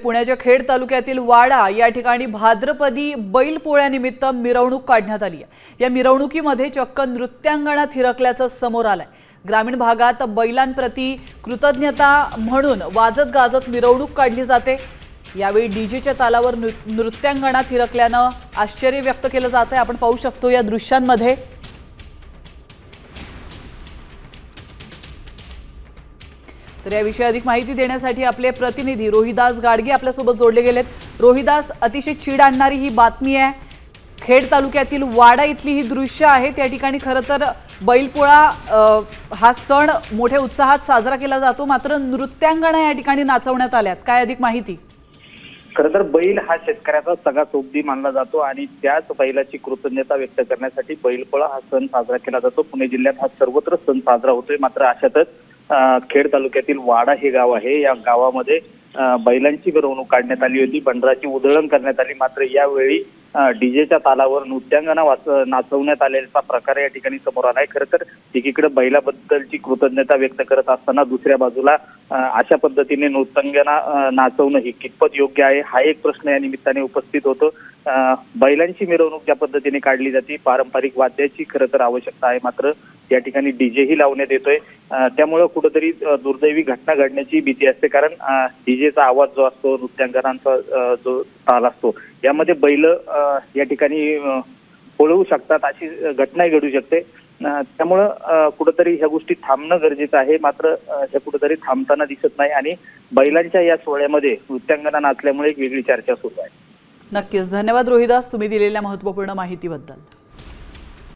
पुण्याच्या खेड तालुक्यातील वाडा या ठिकाणी भाद्रपदी बैलपोळ्यानिमित्त मिरवणूक काढण्यात आली आहे। या मिरवणुकीमध्ये चक्क नृत्यांगणा थिरकल्याचं समोर आलंय। ग्रामीण भागात बैलांप्रती कृतज्ञता म्हणून वाजत गाजत मिरवणूक काढली जाते। यावेळी डीजेच्या तालावर नृत्यांगणा थिरकल्यानं आश्चर्य व्यक्त केलं जात आहे। आपण पाहू शकतो या दृश्यांमध्ये। तर याविषयी अधिक माहिती देण्यासाठी आपले प्रतिनिधी रोहिदास गाडगे आपल्यासोबत जोडले गेलेत। रोहिदास, अतिशय चीड आणणारी ही बातमी आहे। खेड तालुक्यातील वाडा इथली ही दृश्य आहे। त्या ठिकाणी खरं तर बैलपोळा हा सण मोठ्या उत्साहात साजरा केला जातो, मात्र नृत्यांगणा या ठिकाणी नाचवण्यात आल्यात। काय अधिक माहिती? खरं तर बैल हा शेतकऱ्याचा सगळा सोबती मानला जातो आणि त्याच बैलाची कृतज्ञता व्यक्त करण्यासाठी बैलपोळा हा सण साजरा केला जातो। पुणे जिल्ह्यात हा सर्वत्र सण साजरा होतोय। मात्र अशातच खेड तालुक्यातील वाडा हे गाव आहे। या गावामध्ये बैलांची मिरवणूक काढण्यात आली होती, बंडराची उधळण करण्यात आली। मात्र यावेळी डीजेच्या तालावर नृत्यांगणा नाचवण्यात आलेला प्रकार या ठिकाणी समोर आलाय। खरं तर एकीकडे बैलाबद्दलची कृतज्ञता व्यक्त करत असताना दुसऱ्या बाजूला अशा पद्धतीने नृत्यांगणा नाचवणं ही कितपत योग्य आहे, हा एक प्रश्न या निमित्ताने उपस्थित होतो। बैलांची मिरवणूक ज्या पद्धतीने काढली जाते, पारंपरिक वाद्याची खरं तर आवश्यकता आहे, मात्र या ठिकाणी डीजेही लावण्यात येतोय। त्यामुळे कुठेतरी दुर्दैवी घटना घडण्याची भीती असते, कारण डीजेचा आवाज जो असतो, नृत्यांगनांचा जो ताल असतो, यामध्ये बैल या ठिकाणी पळवू शकतात, अशी घटनाही घडू शकते। त्यामुळं कुठेतरी ह्या गोष्टी थांबणं गरजेचं आहे, मात्र हे कुठेतरी थांबताना दिसत नाही आणि बैलांच्या या सोहळ्यामध्ये नृत्यांगना नाचल्यामुळे एक वेगळी चर्चा सुरू आहे। नक्कीच, धन्यवाद रोहिदास, तुम्ही दिलेल्या महत्त्वपूर्ण माहितीबद्दल।